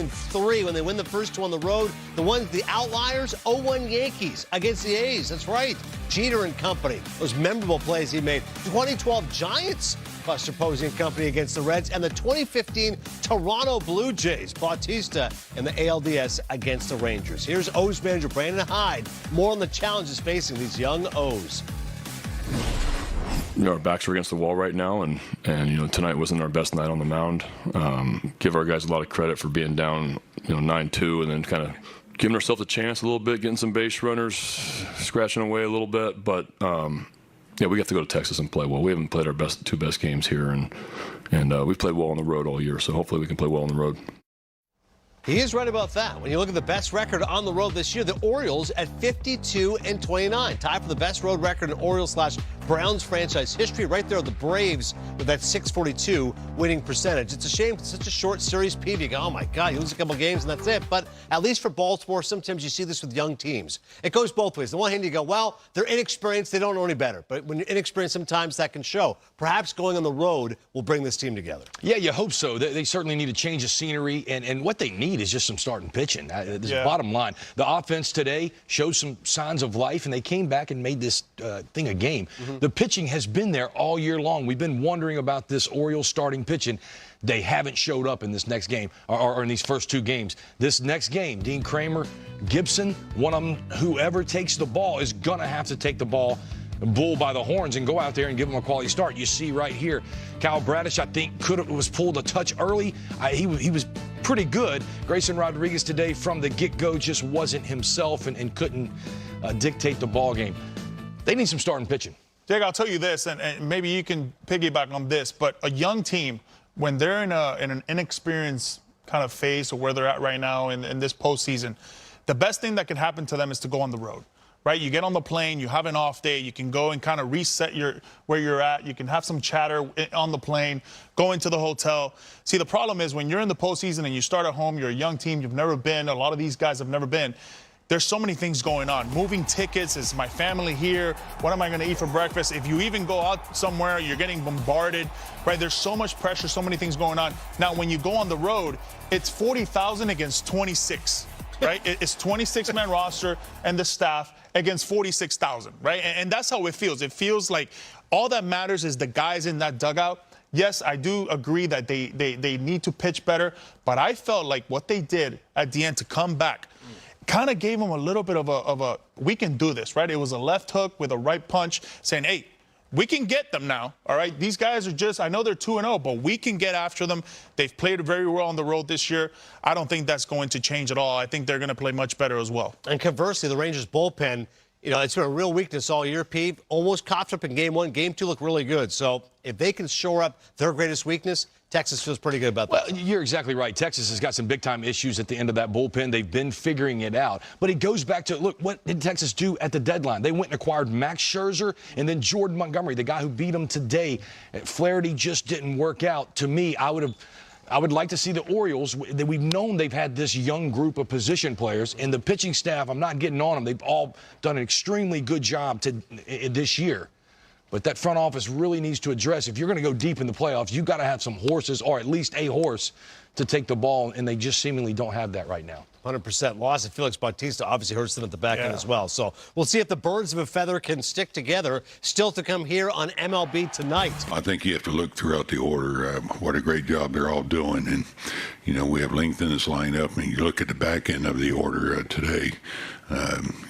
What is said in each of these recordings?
2003 when they win the first two on the road. The outliers, 0-1 Yankees against the A's. That's right. Jeter and company. Those memorable plays he made. 2012 Giants, Buster Posey and company against the Reds. And the 2015 Toronto Blue Jays, Bautista and the ALDS against the Rangers. Here's O's manager Brandon Hyde. More on the challenges facing these young O's. Our backs are against the wall right now, and tonight wasn't our best night on the mound. Give our guys a lot of credit for being down 9-2 and then kind of giving ourselves a chance a little bit, getting some base runners, scratching away a little bit. But we have to go to Texas and play well. We haven't played our two best games here, and we've played well on the road all year, so hopefully we can play well on the road. He is right about that. When you look at the best record on the road this year, the Orioles at 52-29, tied for the best road record in Orioles/Browns franchise history. Right there, the Braves with that .642 winning percentage. It's a shame it's such a short series, Pete. You go, oh my God, you lose a couple games and that's it. But at least for Baltimore, sometimes you see this with young teams. It goes both ways. On the one hand, you go, well, they're inexperienced, they don't know any better. But when you're inexperienced, sometimes that can show. Perhaps going on the road will bring this team together. Yeah, you hope so. They certainly need a change of scenery, and what they need is just some starting pitching. This is bottom line. The offense today shows some signs of life, and they came back and made this thing a game. Mm-hmm. The pitching has been there all year long. We've been wondering about this Orioles starting pitching. They haven't showed up in this next game or in these first two games. This next game, Dean Kramer, Gibson, one of them, whoever takes the ball is going to have to take the ball bull by the horns and go out there and give them a quality start. You see right here, Kyle Bradish, I think, was pulled a touch early. He was pretty good. Grayson Rodriguez today from the get-go just wasn't himself and couldn't dictate the ball game. They need some starting pitching. Jake, I'll tell you this, and maybe you can piggyback on this, but a young team, when they're in an inexperienced kind of phase of where they're at right now in this postseason, the best thing that can happen to them is to go on the road. Right, you get on the plane, you have an off day, you can go and kind of reset where you're at. You can have some chatter on the plane, go into the hotel. See, the problem is when you're in the postseason and you start at home, you're a young team, you've never been, a lot of these guys have never been. There's so many things going on. Moving tickets, is my family here? What am I going to eat for breakfast? If you even go out somewhere, you're getting bombarded, right? There's so much pressure, so many things going on. Now, when you go on the road, it's 40,000 against 26. Right? It's 26-man roster and the staff against 46,000, right? And that's how it feels. It feels like all that matters is the guys in that dugout. Yes, I do agree that they need to pitch better, but I felt like what they did at the end to come back kind of gave them a little bit of a we can do this, right? It was a left hook with a right punch saying, hey, we can get them now, all right? These guys are just, I know they're 2-0, but we can get after them. They've played very well on the road this year. I don't think that's going to change at all. I think they're going to play much better as well. And conversely, the Rangers bullpen, it's been a real weakness all year, Pete. Almost coughed up in game one. Game two looked really good. So if they can shore up their greatest weakness, Texas feels pretty good about that. Well, you're exactly right. Texas has got some big-time issues at the end of that bullpen. They've been figuring it out. But it goes back to, look, what did Texas do at the deadline? They went and acquired Max Scherzer and then Jordan Montgomery, the guy who beat them today. Flaherty just didn't work out. To me, I would like to see the Orioles. We've known they've had this young group of position players, and the pitching staff, I'm not getting on them. They've all done an extremely good job this year. But that front office really needs to address, if you're going to go deep in the playoffs, you've got to have some horses, or at least a horse, to take the ball, and they just seemingly don't have that right now. 100% loss. And Felix Bautista obviously hurts them at the back end as well. So we'll see if the birds of a feather can stick together. Still to come here on MLB Tonight. I think you have to look throughout the order. What a great job they're all doing. And, we have length in this lineup. And you look at the back end of the order today.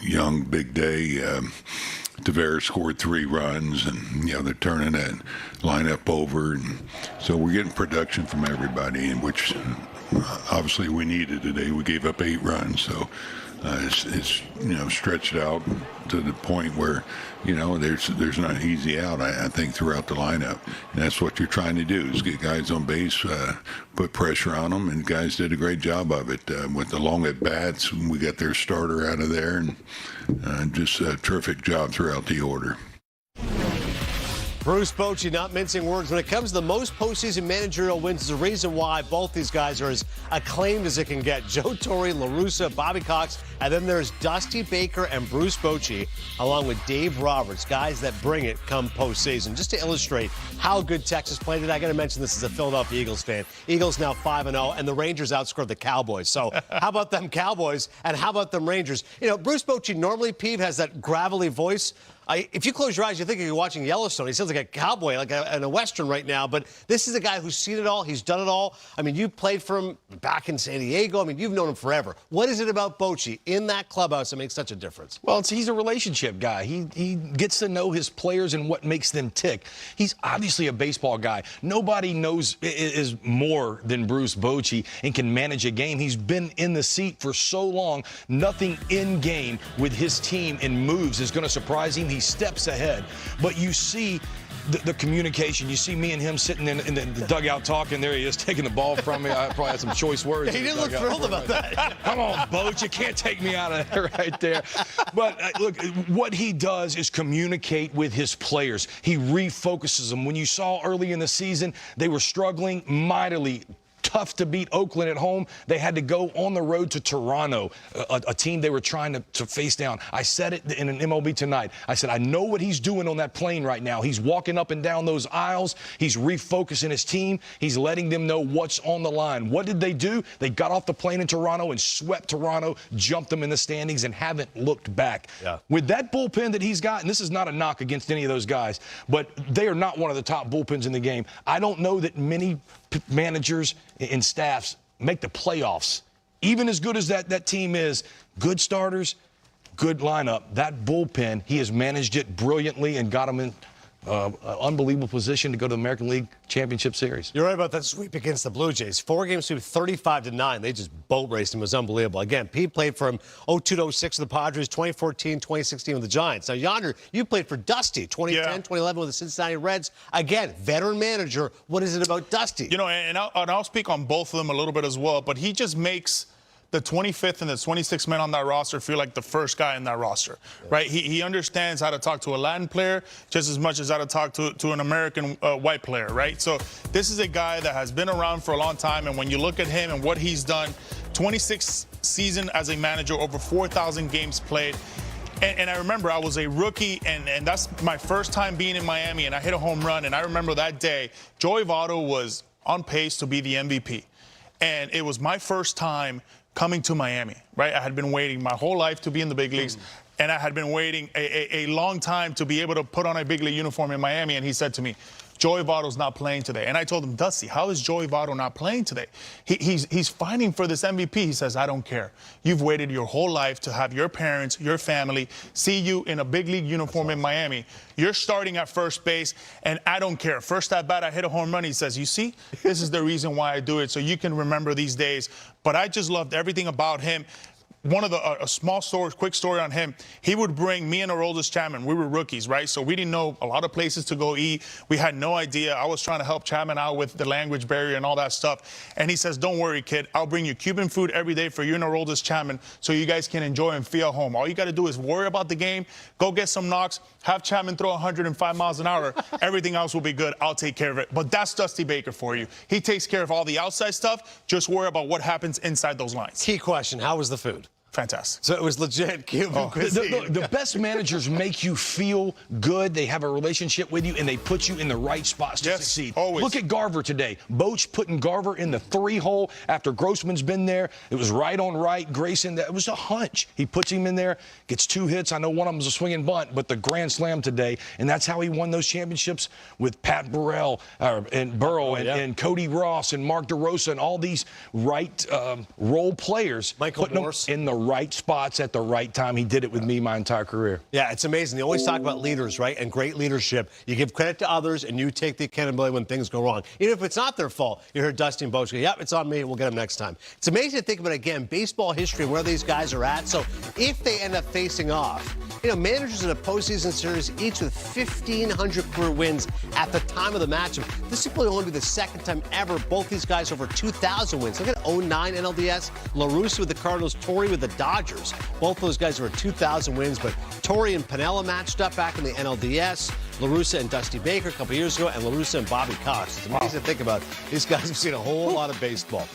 Young, big day. Tavares scored 3 runs, and they're turning that lineup over, and so we're getting production from everybody, in which obviously we needed today. We gave up 8 runs, so it's stretched out to the point where there's not an easy out. I think throughout the lineup, and that's what you're trying to do, is get guys on base, put pressure on them, and guys did a great job of it with the long at bats. We got their starter out of there, and just a terrific job throughout the order. Bruce Bochy not mincing words. When it comes to the most postseason managerial wins, there's a reason why both these guys are as acclaimed as it can get. Joe Torre, La Russa, Bobby Cox, and then there's Dusty Baker and Bruce Bochy, along with Dave Roberts, guys that bring it come postseason. Just to illustrate how good Texas played today, I got to mention this as a Philadelphia Eagles fan. Eagles now 5-0, and the Rangers outscored the Cowboys. So how about them Cowboys, and how about them Rangers? You know, Bruce Bochy normally, Pete, has that gravelly voice. If you close your eyes, you think you're watching Yellowstone. He sounds like a cowboy, like in a Western right now. But this is a guy who's seen it all. He's done it all. I mean, you played for him back in San Diego. I mean, you've known him forever. What is it about Bochy in that clubhouse that makes such a difference? Well, he's a relationship guy. He gets to know his players and what makes them tick. He's obviously a baseball guy. Nobody knows is more than Bruce Bochy and can manage a game. He's been in the seat for so long. Nothing in game with his team and moves is going to surprise him. He steps ahead. But you see the communication. You see me and him sitting in the dugout talking. There he is, taking the ball from me. I probably had some choice words. He didn't look thrilled about that. Come on, Boach, you can't take me out of there right there. But look, what he does is communicate with his players. He refocuses them. When you saw early in the season, they were struggling mightily. Tough to beat Oakland at home. They had to go on the road to Toronto, a team they were trying to face down. I said it in an MLB Tonight. I said, I know what he's doing on that plane right now. He's walking up and down those aisles. He's refocusing his team. He's letting them know what's on the line. What did they do? They got off the plane in Toronto and swept Toronto, jumped them in the standings, and haven't looked back. Yeah. With that bullpen that he's got, and this is not a knock against any of those guys, but they are not one of the top bullpens in the game. I don't know that many managers and staffs make the playoffs. Even as good as that team is, good starters, good lineup, that bullpen, he has managed it brilliantly and got them in an unbelievable position to go to the American League Championship Series. You're right about that sweep against the Blue Jays. 4-game sweep, 35-9. They just boat raced him. It was unbelievable. Again, Pete played from 02 to 06 with the Padres, 2014, 2016 with the Giants. Now, Yonder, you played for Dusty, 2010, 2011 with the Cincinnati Reds. Again, veteran manager. What is it about Dusty? You know, and I'll speak on both of them a little bit as well, but he just makes the 25th and the 26th man on that roster feel like the first guy in that roster, right? He understands how to talk to a Latin player just as much as how to talk to an American white player, right? So this is a guy that has been around for a long time, and when you look at him and what he's done, 26 season as a manager, over 4,000 games played. And I remember I was a rookie, and that's my first time being in Miami, and I hit a home run. And I remember that day, Joey Votto was on pace to be the MVP. And it was my first time coming to Miami, right? I had been waiting my whole life to be in the big leagues, and I had been waiting a long time to be able to put on a big league uniform in Miami. And he said to me, Joey Votto's not playing today. And I told him, Dusty, how is Joey Votto not playing today? He's fighting for this MVP. He says, I don't care. You've waited your whole life to have your parents, your family, see you in a big league uniform in Miami. You're starting at first base, and I don't care. First at bat, I hit a home run. He says, you see, this is the reason why I do it, so you can remember these days. But I just loved everything about him. One of a small story, quick story on him. He would bring me and our oldest Chapman. We were rookies, right? So we didn't know a lot of places to go eat. We had no idea. I was trying to help Chapman out with the language barrier and all that stuff. And he says, don't worry, kid. I'll bring you Cuban food every day for you and our oldest Chapman so you guys can enjoy and feel home. All you got to do is worry about the game, go get some knocks, have Chapman throw 105 miles an hour. Everything else will be good. I'll take care of it. But that's Dusty Baker for you. He takes care of all the outside stuff. Just worry about what happens inside those lines. Key question, how was the food? Fantastic. So it was legit Cuban cuisine. The best managers make you feel good. They have a relationship with you, and they put you in the right spots to succeed. Always. Look at Garver today. Boach putting Garver in the 3-hole after Grossman's been there. It was right on right. Grayson, that was a hunch. He puts him in there, gets 2 hits. I know one of them was a swinging bunt, but the grand slam today, and that's how he won those championships with Pat Burrell and Burrow and Cody Ross and Mark DeRosa and all these right role players. Michael putting Morse. them in the right spots at the right time. He did it with me my entire career. Yeah, it's amazing. They always talk about leaders, right? And great leadership. You give credit to others, and you take the accountability when things go wrong. Even if it's not their fault. You heard Dusty and Boach go, yep, it's on me. We'll get them next time. It's amazing to think about, again, baseball history, where these guys are at. So if they end up facing off, you know, managers in a postseason series, each with 1,500 career wins at the time of the matchup. This will only be the second time ever both these guys over 2,000 wins. Look at 09 NLDS, La Russa with the Cardinals, Torre with the Dodgers. Both those guys over 2,000 wins, but Torre and Pinella matched up back in the NLDS. La Russa and Dusty Baker a couple years ago, and La Russa and Bobby Cox. It's amazing to think about. These guys have seen a whole lot of baseball.